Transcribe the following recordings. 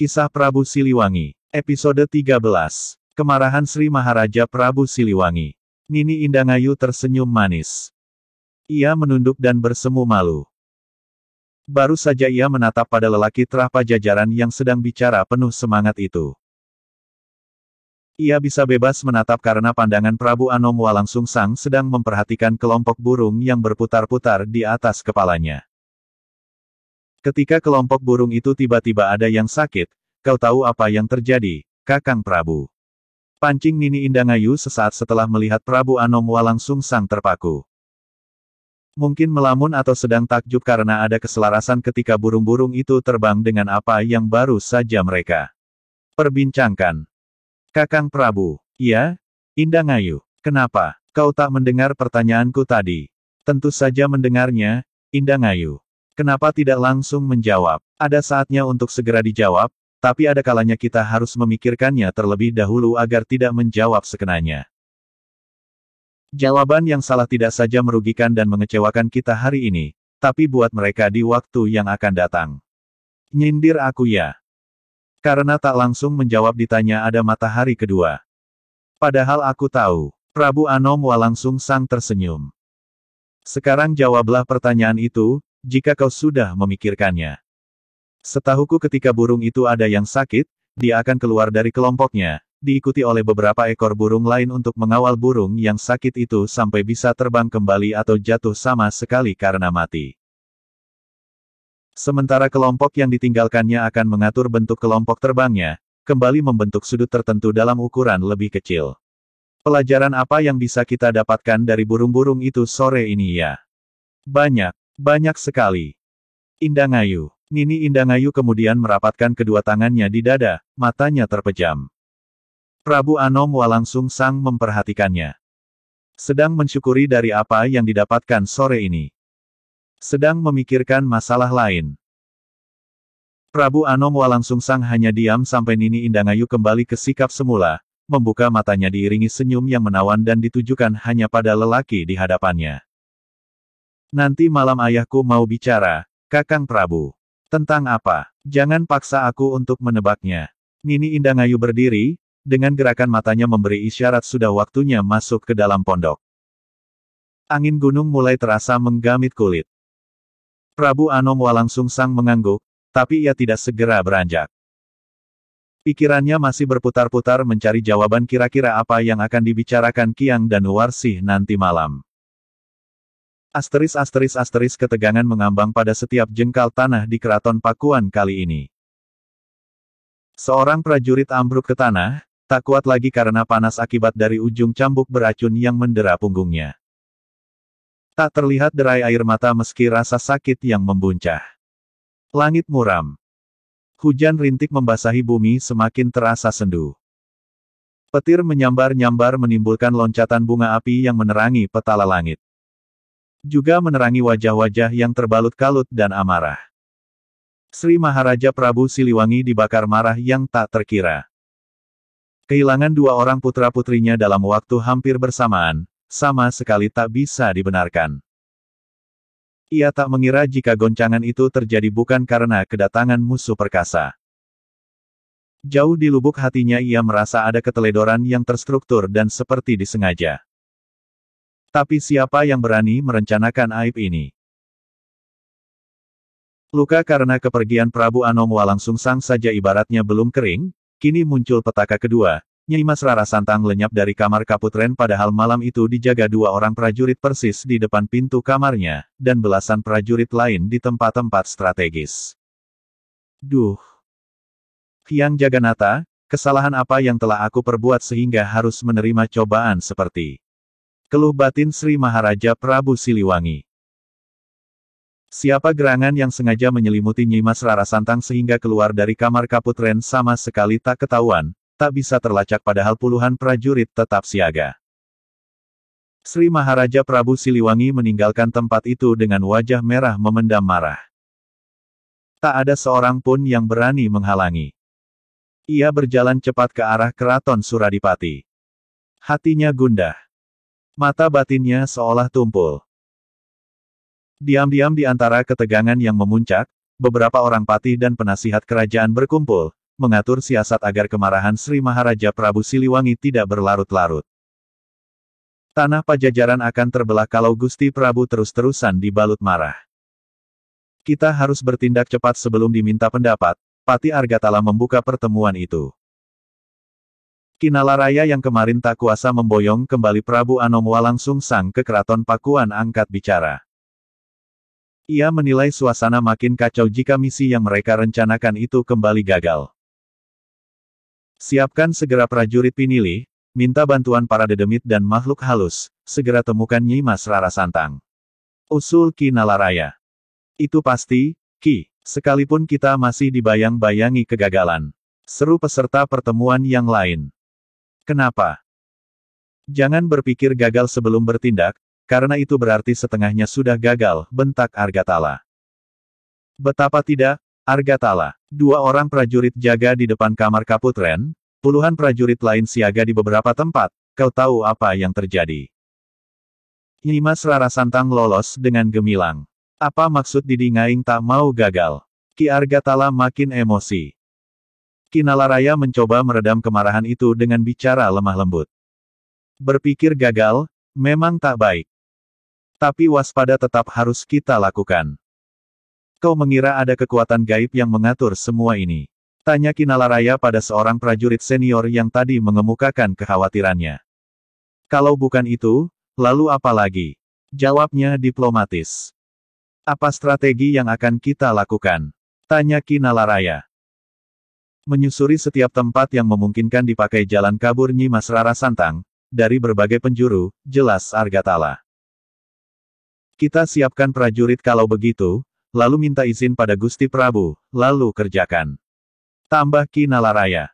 Kisah Prabu Siliwangi, Episode 13. Kemarahan Sri Maharaja Prabu Siliwangi. Nini Indangayu tersenyum manis. Ia menunduk dan bersemu malu. Baru saja ia menatap pada lelaki terah pajajaran yang sedang bicara penuh semangat itu. Ia bisa bebas menatap karena pandangan Prabu Anom Walangsungsang sedang memperhatikan kelompok burung yang berputar-putar di atas kepalanya. Ketika kelompok burung itu tiba-tiba ada yang sakit, kau tahu apa yang terjadi, Kakang Prabu? Pancing Nini Indangayu sesaat setelah melihat Prabu Anom Walangsungsang terpaku. Mungkin melamun atau sedang takjub karena ada keselarasan ketika burung-burung itu terbang dengan apa yang baru saja mereka perbincangkan. Kakang Prabu, ya? Indangayu, kenapa? Kau tak mendengar pertanyaanku tadi? Tentu saja mendengarnya, Indangayu. Kenapa tidak langsung menjawab? Ada saatnya untuk segera dijawab, tapi ada kalanya kita harus memikirkannya terlebih dahulu agar tidak menjawab sekenanya. Jawaban yang salah tidak saja merugikan dan mengecewakan kita hari ini, tapi buat mereka di waktu yang akan datang. Nyindir aku ya. Karena tak langsung menjawab ditanya ada matahari kedua. Padahal aku tahu, Prabu Anom Walangsungsang tersenyum. Sekarang jawablah pertanyaan itu, jika kau sudah memikirkannya. Setahuku ketika burung itu ada yang sakit, dia akan keluar dari kelompoknya, diikuti oleh beberapa ekor burung lain untuk mengawal burung yang sakit itu sampai bisa terbang kembali atau jatuh sama sekali karena mati. Sementara kelompok yang ditinggalkannya akan mengatur bentuk kelompok terbangnya, kembali membentuk sudut tertentu dalam ukuran lebih kecil. Pelajaran apa yang bisa kita dapatkan dari burung-burung itu sore ini ya? Banyak sekali. Indangayu. Nini Indangayu kemudian merapatkan kedua tangannya di dada, matanya terpejam. Prabu Anom Walangsungsang memperhatikannya. Sedang mensyukuri dari apa yang didapatkan sore ini. Sedang memikirkan masalah lain. Prabu Anom Walangsungsang hanya diam sampai Nini Indangayu kembali ke sikap semula, membuka matanya diiringi senyum yang menawan dan ditujukan hanya pada lelaki di hadapannya. Nanti malam ayahku mau bicara, Kakang Prabu. Tentang apa? Jangan paksa aku untuk menebaknya. Nini Indangayu berdiri, dengan gerakan matanya memberi isyarat sudah waktunya masuk ke dalam pondok. Angin gunung mulai terasa menggamit kulit. Prabu Anom Walangsungsang mengangguk, tapi ia tidak segera beranjak. Pikirannya masih berputar-putar mencari jawaban kira-kira apa yang akan dibicarakan Kiang dan Warsih nanti malam. Asteris ketegangan mengambang pada setiap jengkal tanah di Keraton Pakuan kali ini. Seorang prajurit ambruk ke tanah, tak kuat lagi karena panas akibat dari ujung cambuk beracun yang mendera punggungnya. Tak terlihat derai air mata meski rasa sakit yang membuncah. Langit muram. Hujan rintik membasahi bumi semakin terasa sendu. Petir menyambar-nyambar menimbulkan loncatan bunga api yang menerangi petala langit. Juga menerangi wajah-wajah yang terbalut kalut dan amarah. Sri Maharaja Prabu Siliwangi dibakar marah yang tak terkira. Kehilangan dua orang putra-putrinya dalam waktu hampir bersamaan, sama sekali tak bisa dibenarkan. Ia tak mengira jika goncangan itu terjadi bukan karena kedatangan musuh perkasa. Jauh di lubuk hatinya ia merasa ada keteledoran yang terstruktur dan seperti disengaja. Tapi siapa yang berani merencanakan aib ini? Luka karena kepergian Prabu Anom Walangsungsang saja ibaratnya belum kering, kini muncul petaka kedua. Nyai Mas Rara Santang lenyap dari kamar Kaputren padahal malam itu dijaga dua orang prajurit persis di depan pintu kamarnya, dan belasan prajurit lain di tempat-tempat strategis. Duh! Hyang Jagannatha, kesalahan apa yang telah aku perbuat sehingga harus menerima cobaan seperti keluh batin Sri Maharaja Prabu Siliwangi. Siapa gerangan yang sengaja menyelimuti Nyai Mas Rara Santang sehingga keluar dari kamar Kaputren sama sekali tak ketahuan, tak bisa terlacak padahal puluhan prajurit tetap siaga. Sri Maharaja Prabu Siliwangi meninggalkan tempat itu dengan wajah merah memendam marah. Tak ada seorang pun yang berani menghalangi. Ia berjalan cepat ke arah Keraton Suradipati. Hatinya gundah. Mata batinnya seolah tumpul. Diam-diam di antara ketegangan yang memuncak, beberapa orang patih dan penasihat kerajaan berkumpul, mengatur siasat agar kemarahan Sri Maharaja Prabu Siliwangi tidak berlarut-larut. Tanah Pajajaran akan terbelah kalau Gusti Prabu terus-terusan dibalut marah. Kita harus bertindak cepat sebelum diminta pendapat. Pati Argatala membuka pertemuan itu. Kinalaraya yang kemarin tak kuasa memboyong kembali Prabu Anomwa langsung sang ke Keraton Pakuan angkat bicara. Ia menilai suasana makin kacau jika misi yang mereka rencanakan itu kembali gagal. Siapkan segera prajurit pinilih, minta bantuan para dedemit dan makhluk halus, segera temukan Nyi Mas Rara Santang. Usul Ki Nalaraya. Itu pasti, Ki, sekalipun kita masih dibayang-bayangi kegagalan. Seru peserta pertemuan yang lain. Kenapa? Jangan berpikir gagal sebelum bertindak, karena itu berarti setengahnya sudah gagal, bentak Argatala. Betapa tidak, Argatala. 2 orang prajurit jaga di depan kamar Kaputren, puluhan prajurit lain siaga di beberapa tempat, kau tahu apa yang terjadi. Nyi Mas Rara Santang lolos dengan gemilang. Apa maksud Didi Ngaing tak mau gagal? Ki Argatala makin emosi. Ki Nalaraya mencoba meredam kemarahan itu dengan bicara lemah lembut. Berpikir gagal, memang tak baik. Tapi waspada tetap harus kita lakukan. Kau mengira ada kekuatan gaib yang mengatur semua ini? Tanya Ki Nalaraya pada seorang prajurit senior yang tadi mengemukakan kekhawatirannya. Kalau bukan itu, lalu apa lagi? Jawabnya diplomatis. Apa strategi yang akan kita lakukan? Tanya Ki Nalaraya. Menyusuri setiap tempat yang memungkinkan dipakai jalan kabur Nyi Mas Rara Santang, dari berbagai penjuru, jelas Argatala. Kita siapkan prajurit kalau begitu, lalu minta izin pada Gusti Prabu, lalu kerjakan. Tambah Ki Nalaraya.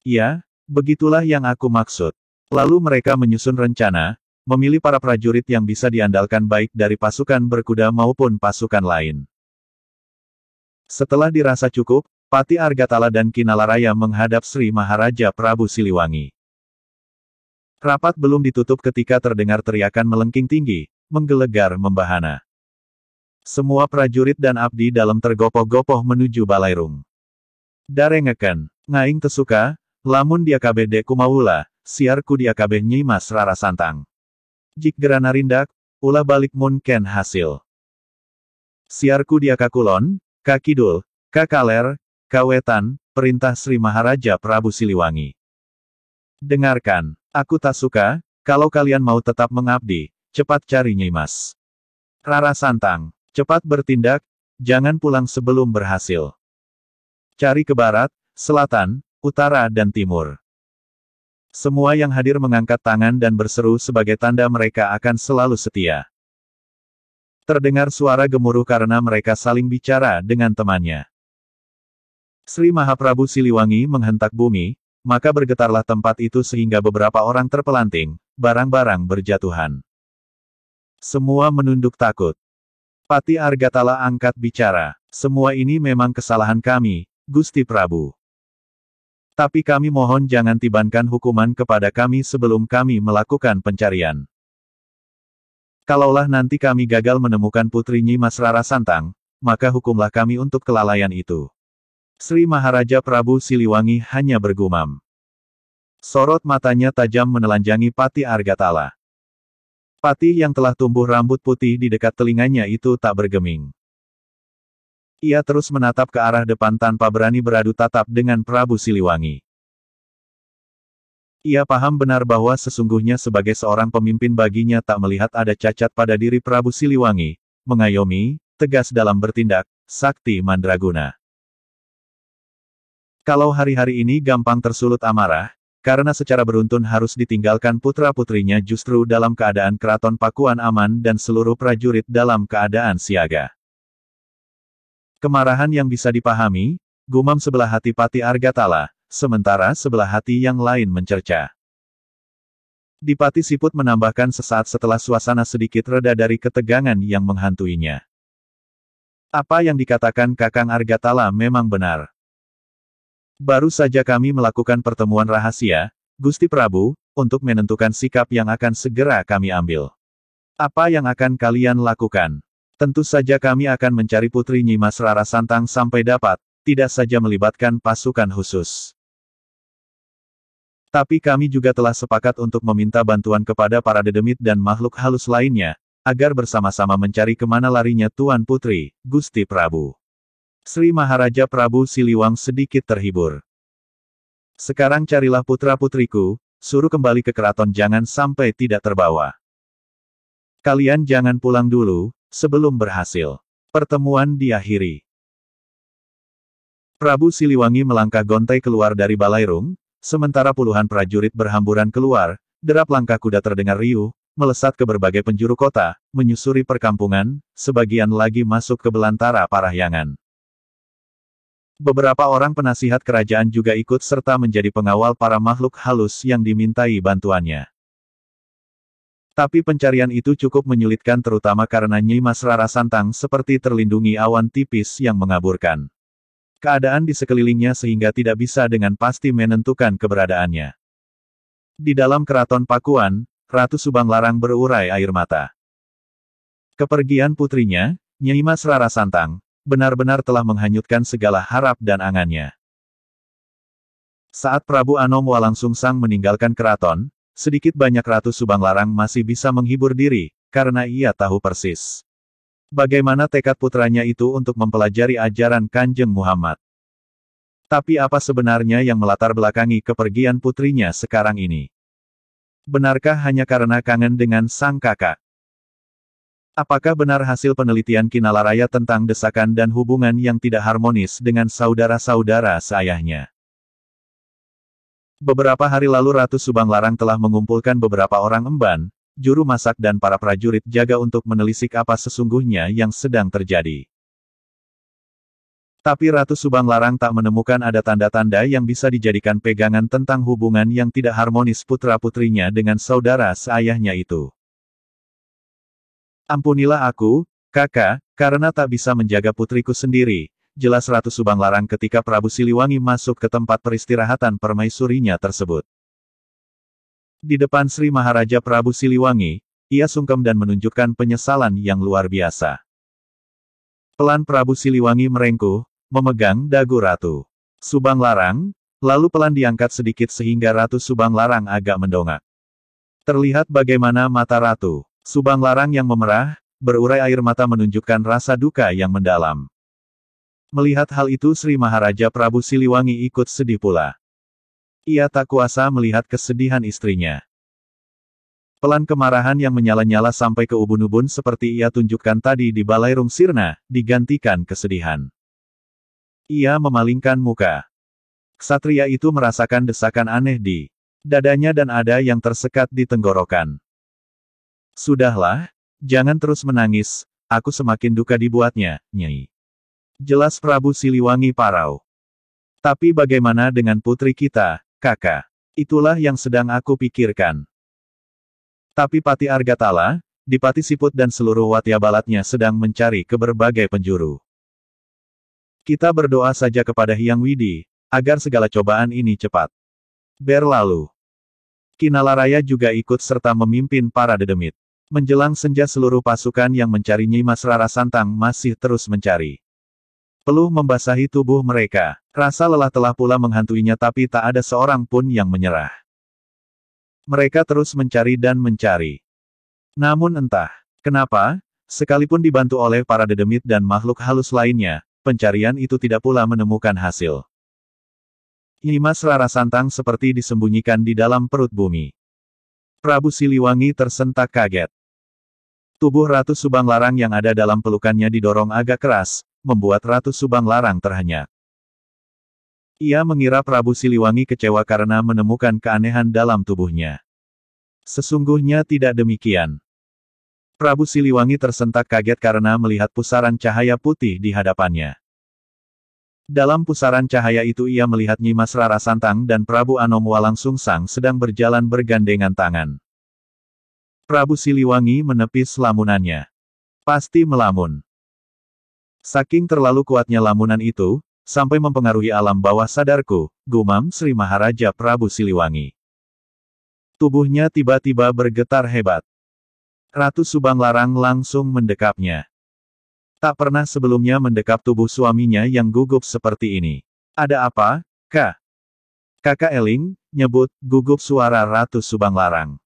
Ya, begitulah yang aku maksud. Lalu mereka menyusun rencana, memilih para prajurit yang bisa diandalkan baik dari pasukan berkuda maupun pasukan lain. Setelah dirasa cukup, Pati Argatala dan Ki Nalaraya menghadap Sri Maharaja Prabu Siliwangi. Rapat belum ditutup ketika terdengar teriakan melengking tinggi, menggelegar membahana. Semua prajurit dan abdi dalam tergopoh-gopoh menuju Balairung. Darengeken, Ngaing tesuka, lamun dia kabeh dek kumawula, siarku dia kabeh Nyi Mas Rara Santang. Jik gerana rindak, ulah balik mun ken hasil. Siarku dia kakulon, kakidul, kakaler, kawetan, perintah Sri Maharaja Prabu Siliwangi. Dengarkan, aku tak suka, kalau kalian mau tetap mengabdi, cepat cari Nyi Mas Rara Santang. Cepat bertindak, jangan pulang sebelum berhasil. Cari ke barat, selatan, utara dan timur. Semua yang hadir mengangkat tangan dan berseru sebagai tanda mereka akan selalu setia. Terdengar suara gemuruh karena mereka saling bicara dengan temannya. Sri Mahaprabu Siliwangi menghentak bumi, maka bergetarlah tempat itu sehingga beberapa orang terpelanting, barang-barang berjatuhan. Semua menunduk takut. Pati Argatala angkat bicara. Semua ini memang kesalahan kami, Gusti Prabu. Tapi kami mohon jangan tibankan hukuman kepada kami sebelum kami melakukan pencarian. Kalaulah nanti kami gagal menemukan Putri Nyi Mas Rara Santang, maka hukumlah kami untuk kelalaian itu. Sri Maharaja Prabu Siliwangi hanya bergumam. Sorot matanya tajam menelanjangi Pati Argatala. Patih yang telah tumbuh rambut putih di dekat telinganya itu tak bergeming. Ia terus menatap ke arah depan tanpa berani beradu tatap dengan Prabu Siliwangi. Ia paham benar bahwa sesungguhnya sebagai seorang pemimpin baginya tak melihat ada cacat pada diri Prabu Siliwangi, mengayomi, tegas dalam bertindak, sakti mandraguna. Kalau hari-hari ini gampang tersulut amarah, karena secara beruntun harus ditinggalkan putra-putrinya justru dalam keadaan Keraton Pakuan aman dan seluruh prajurit dalam keadaan siaga. Kemarahan yang bisa dipahami, gumam sebelah hati Pati Argatala, sementara sebelah hati yang lain mencerca. Dipati Siput menambahkan sesaat setelah suasana sedikit reda dari ketegangan yang menghantuinya. Apa yang dikatakan Kakang Argatala memang benar. Baru saja kami melakukan pertemuan rahasia, Gusti Prabu, untuk menentukan sikap yang akan segera kami ambil. Apa yang akan kalian lakukan? Tentu saja kami akan mencari Putri Nyi Mas Rara Santang sampai dapat, tidak saja melibatkan pasukan khusus. Tapi kami juga telah sepakat untuk meminta bantuan kepada para dedemit dan makhluk halus lainnya, agar bersama-sama mencari kemana larinya Tuan Putri, Gusti Prabu. Sri Maharaja Prabu Siliwang sedikit terhibur. Sekarang carilah putra-putriku, suruh kembali ke keraton jangan sampai tidak terbawa. Kalian jangan pulang dulu, sebelum berhasil. Pertemuan diakhiri. Prabu Siliwangi melangkah gontai keluar dari balairung, sementara puluhan prajurit berhamburan keluar, derap langkah kuda terdengar riuh, melesat ke berbagai penjuru kota, menyusuri perkampungan, sebagian lagi masuk ke belantara Parahyangan. Beberapa orang penasihat kerajaan juga ikut serta menjadi pengawal para makhluk halus yang dimintai bantuannya. Tapi pencarian itu cukup menyulitkan terutama karena Nyi Mas Rara Santang seperti terlindungi awan tipis yang mengaburkan keadaan di sekelilingnya sehingga tidak bisa dengan pasti menentukan keberadaannya. Di dalam keraton Pakuan, Ratu Subanglarang berurai air mata. Kepergian putrinya, Nyi Mas Rara Santang, benar-benar telah menghanyutkan segala harap dan angannya. Saat Prabu Anom Walangsungsang meninggalkan keraton, sedikit banyak Ratu Subanglarang masih bisa menghibur diri, karena ia tahu persis bagaimana tekad putranya itu untuk mempelajari ajaran Kanjeng Muhammad. Tapi apa sebenarnya yang melatar belakangi kepergian putrinya sekarang ini? Benarkah hanya karena kangen dengan sang kakak? Apakah benar hasil penelitian Kinalaraya tentang desakan dan hubungan yang tidak harmonis dengan saudara-saudara seayahnya? Beberapa hari lalu Ratu Subanglarang telah mengumpulkan beberapa orang emban, juru masak dan para prajurit jaga untuk menelisik apa sesungguhnya yang sedang terjadi. Tapi Ratu Subanglarang tak menemukan ada tanda-tanda yang bisa dijadikan pegangan tentang hubungan yang tidak harmonis putra-putrinya dengan saudara seayahnya itu. Ampunilah aku, kakak, karena tak bisa menjaga putriku sendiri, jelas Ratu Subanglarang ketika Prabu Siliwangi masuk ke tempat peristirahatan permaisurinya tersebut. Di depan Sri Maharaja Prabu Siliwangi, ia sungkem dan menunjukkan penyesalan yang luar biasa. Pelan Prabu Siliwangi merengkuh, memegang dagu Ratu Subanglarang, lalu pelan diangkat sedikit sehingga Ratu Subanglarang agak mendongak. Terlihat bagaimana mata Ratu Subanglarang yang memerah, berurai air mata menunjukkan rasa duka yang mendalam. Melihat hal itu Sri Maharaja Prabu Siliwangi ikut sedih pula. Ia tak kuasa melihat kesedihan istrinya. Pelan kemarahan yang menyala-nyala sampai ke ubun-ubun seperti ia tunjukkan tadi di Balairung Sirna, digantikan kesedihan. Ia memalingkan muka. Ksatria itu merasakan desakan aneh di dadanya dan ada yang tersekat di tenggorokan. Sudahlah, jangan terus menangis, aku semakin duka dibuatnya, Nyai. Jelas Prabu Siliwangi parau. Tapi bagaimana dengan putri kita, kakak? Itulah yang sedang aku pikirkan. Tapi Pati Argatala, Dipati Siput dan seluruh watyabalatnya sedang mencari ke berbagai penjuru. Kita berdoa saja kepada Hyang Widi, agar segala cobaan ini cepat berlalu. Kinalaraya juga ikut serta memimpin para dedemit. Menjelang senja seluruh pasukan yang mencari Nyi Mas Rara Santang masih terus mencari. Peluh membasahi tubuh mereka. Rasa lelah telah pula menghantuinya tapi tak ada seorang pun yang menyerah. Mereka terus mencari dan mencari. Namun entah kenapa, sekalipun dibantu oleh para dedemit dan makhluk halus lainnya, pencarian itu tidak pula menemukan hasil. Nyi Mas Rara Santang seperti disembunyikan di dalam perut bumi. Prabu Siliwangi tersentak kaget. Tubuh Ratu Subanglarang yang ada dalam pelukannya didorong agak keras, membuat Ratu Subanglarang terhenyak. Ia mengira Prabu Siliwangi kecewa karena menemukan keanehan dalam tubuhnya. Sesungguhnya tidak demikian. Prabu Siliwangi tersentak kaget karena melihat pusaran cahaya putih di hadapannya. Dalam pusaran cahaya itu ia melihat Nyi Mas Rara Santang dan Prabu Anom Walangsungsang sedang berjalan bergandengan tangan. Prabu Siliwangi menepis lamunannya. Pasti melamun. Saking terlalu kuatnya lamunan itu, sampai mempengaruhi alam bawah sadarku, gumam Sri Maharaja Prabu Siliwangi. Tubuhnya tiba-tiba bergetar hebat. Ratu Subanglarang langsung mendekapnya. Tak pernah sebelumnya mendekap tubuh suaminya yang gugup seperti ini. Ada apa, Kak? Kakak Eling, nyebut, gugup suara Ratu Subanglarang.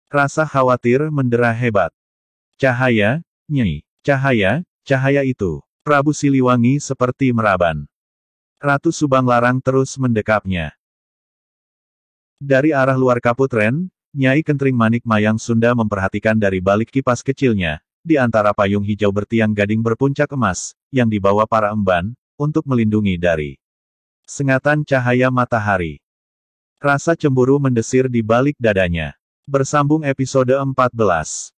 Rasa khawatir mendera hebat. Cahaya, Nyai. Cahaya itu. Prabu Siliwangi seperti meraban. Ratu Subanglarang terus mendekapnya. Dari arah luar kaputren, Nyai Kentring Manik Mayang Sunda memperhatikan dari balik kipas kecilnya, di antara payung hijau bertiang gading berpuncak emas, yang dibawa para emban, untuk melindungi dari sengatan cahaya matahari. Rasa cemburu mendesir di balik dadanya. Bersambung episode 14.